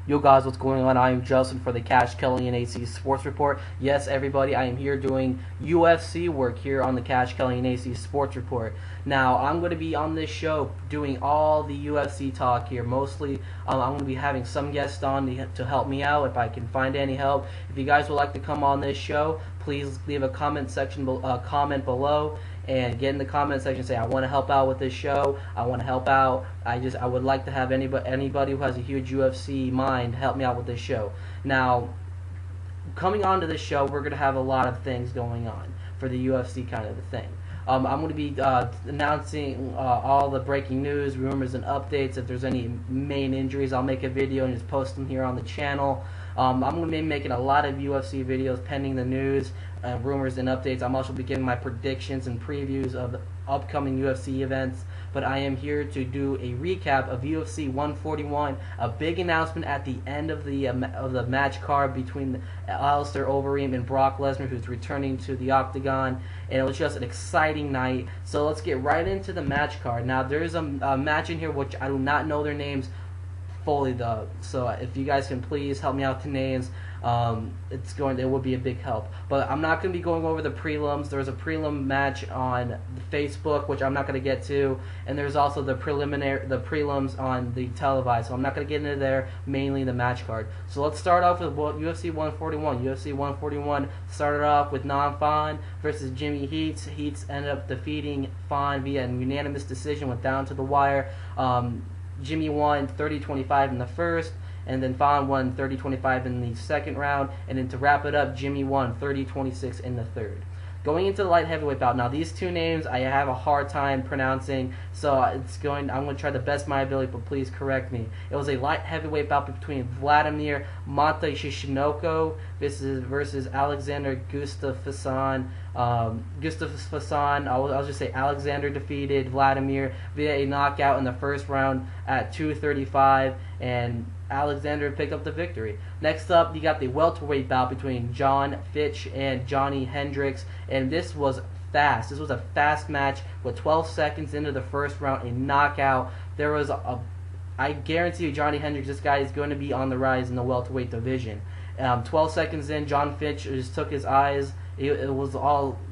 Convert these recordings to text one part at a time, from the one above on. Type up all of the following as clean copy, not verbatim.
Yo guys, what's going on? I am Justin for the Cash Kelly and AC Sports Report. Yes, everybody, I am here doing UFC work here on the Cash Kelly and AC Sports Report. Now, I'm going to be on this show doing all the UFC talk here. Mostly, I'm going to be having some guests on to help me out if I can find any help. If you guys would like to come on this show, please leave a comment below and get in the comment section, say I want to help out with this show, I want to help out, I would like to have anybody who has a huge UFC mind help me out with this show. Now, coming on to this show, we're going to have a lot of things going on for the UFC kind of a thing. I'm going to be announcing all the breaking news, rumors, and updates. If there's any main injuries, I'll make a video and just post them here on the channel. I'm going to be making a lot of UFC videos pending the news, rumors, and updates. I'm also be giving my predictions and previews of the upcoming UFC events. But I am here to do a recap of UFC 141, a big announcement at the end of the match card between Alistair Overeem and Brock Lesnar, who's returning to the octagon, and it was just an exciting night. So let's get right into the match card. Now, there's a match in here which I do not know their names fully though, so if you guys can please help me out with the names, it would be a big help. But I'm not going to be going over the prelims. There's a prelim match on Facebook which I'm not going to get to, and there's also the prelims on the televised, so I'm not going to get into there, mainly the match card. So let's start off with UFC 141. UFC 141 started off with Fon versus Jimmy Heats. Heats ended up defeating Fon via a unanimous decision, went down to the wire. Jimmy won 30-25 in the first, and then Fon won 30-25 in the second round, and then to wrap it up, Jimmy won 30-26 in the third. Going into the light heavyweight bout, now these two names I have a hard time pronouncing, so I'm going to try the best of my ability, but please correct me. It was a light heavyweight bout between Vladimir Matyshenko versus Alexander Gustafsson. I'll just say Alexander defeated Vladimir via a knockout in the first round at 2:35, and Alexander picked up the victory. Next up, you got the welterweight bout between John Fitch and Johnny Hendricks, and this was fast. This was a fast match with 12 seconds into the first round, a knockout. I guarantee you, Johnny Hendricks, this guy is going to be on the rise in the welterweight division. 12 seconds in, John Fitch just took his eyes. He didn't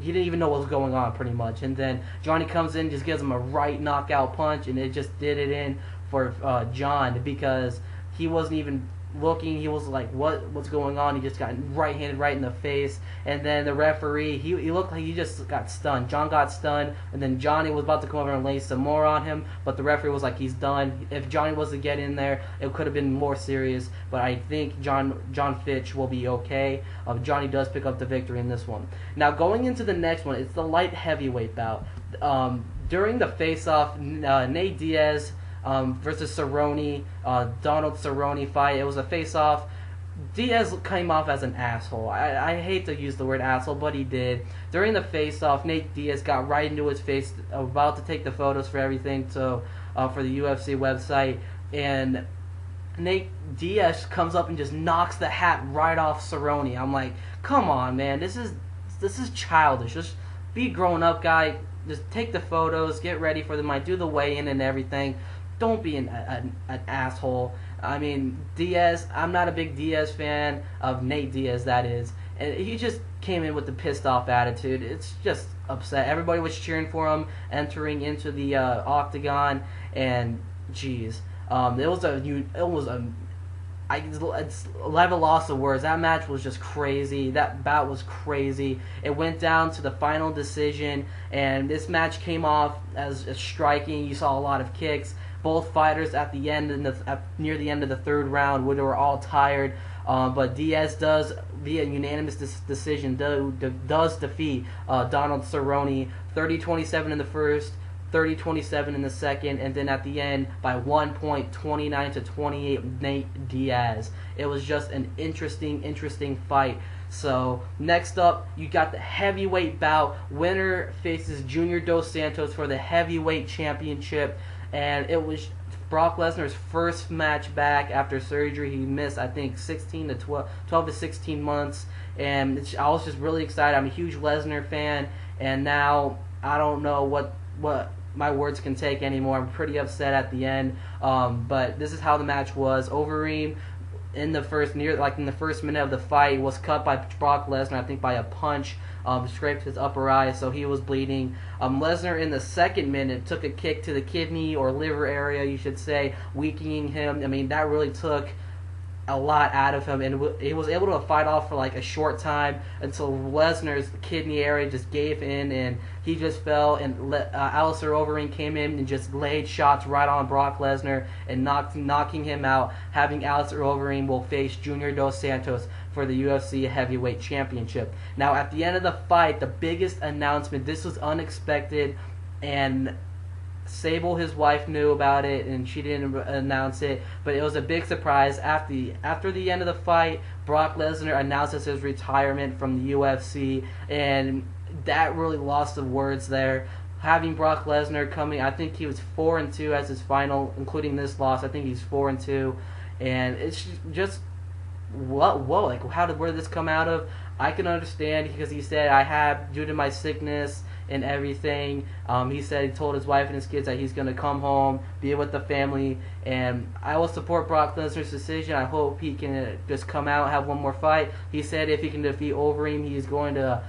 even know what was going on, pretty much. And then Johnny comes in, just gives him a right knockout punch, and it just did it in for John, because he wasn't even looking. He was like, what's going on? He just got right-handed right in the face. And then the referee, he looked like he just got stunned. John got stunned, and then Johnny was about to come over and lay some more on him, but the referee was like, he's done. If Johnny was to get in there, it could have been more serious, but I think John Fitch will be okay. Johnny does pick up the victory in this one. Now, going into the next one, it's the light heavyweight bout. During the face-off, Nate Diaz versus Cerrone, Donald Cerrone fight. It was a face-off. Diaz came off as an asshole. I hate to use the word asshole, but he did. During the face-off, Nate Diaz got right into his face, about to take the photos for everything, for the UFC website, and Nate Diaz comes up and just knocks the hat right off Cerrone. I'm like, come on, man, this is childish. Just be a grown-up guy. Just take the photos, get ready for them. Do the weigh-in and everything. Don't be an asshole. I mean, Diaz, I'm not a big Diaz fan, of Nate Diaz, that is. And he just came in with the pissed off attitude. It's just upset. Everybody was cheering for him entering into the octagon, and geez, it's a loss of words. That match was just crazy. That bout was crazy. It went down to the final decision, and this match came off as striking. You saw a lot of kicks. Both fighters at the end, near the end of the third round, where they were all tired, but Diaz does, via unanimous decision, does defeat Donald Cerrone 30-27 in the first, 30-27 in the second, and then at the end by 1 point, 29-28, Nate Diaz. It was just an interesting fight. So next up, you got the heavyweight bout. Winner faces Junior Dos Santos for the heavyweight championship, and it was Brock Lesnar's first match back after surgery. He missed, I think, 12 to 16 months, and I was just really excited. I'm a huge Lesnar fan, and now I don't know what my words can take anymore. I'm pretty upset at the end, but this is how the match was. Overeem in the first minute of the fight, was cut by Brock Lesnar, I think by a punch. Scraped his upper eye, so he was bleeding. Lesnar in the second minute took a kick to the kidney or liver area, you should say, weakening him. I mean, that really took a lot out of him, and he was able to fight off for like a short time until Lesnar's kidney area just gave in, and he just fell, and Alistair Overeem came in and just laid shots right on Brock Lesnar and knocking him out. Having Alistair Overeem will face Junior Dos Santos for the UFC Heavyweight Championship. Now, at the end of the fight, the biggest announcement, this was unexpected, and Sable, his wife, knew about it, and she didn't announce it, but it was a big surprise. After the end of the fight, Brock Lesnar announces his retirement from the UFC, and that really lost the words there. Having Brock Lesnar coming, I think he was 4-2 as his final, including this loss. I think he's 4-2, and it's just whoa, like where did this come out of? I can understand, because he said, I have, due to my sickness and everything, he said he told his wife and his kids that he's going to come home, be with the family, and I will support Brock Lesnar's decision. I hope he can just come out, have one more fight. He said if he can defeat Overeem, he's going to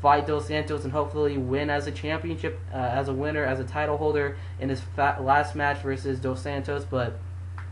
fight Dos Santos and hopefully win as a championship, as a winner, as a title holder in his last match versus Dos Santos, but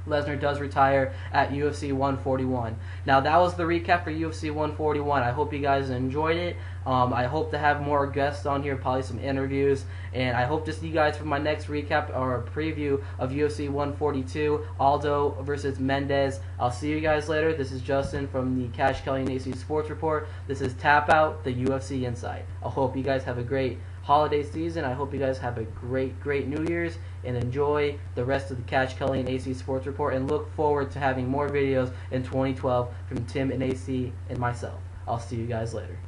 Lesnar does retire at UFC 141. Now, that was the recap for UFC 141. I hope you guys enjoyed it. I hope to have more guests on here, probably some interviews, and I hope to see you guys for my next recap or a preview of UFC 142, Aldo versus Mendez. I'll see you guys later. This is Justin from the Cash Kelly and AC Sports Report. This is Tap Out, the UFC Insight. I hope you guys have a great holiday season. I hope you guys have a great New Year's, and enjoy the rest of the Cash Kelly and AC Sports Report, and look forward to having more videos in 2012 from Tim and AC and myself. I'll see you guys later.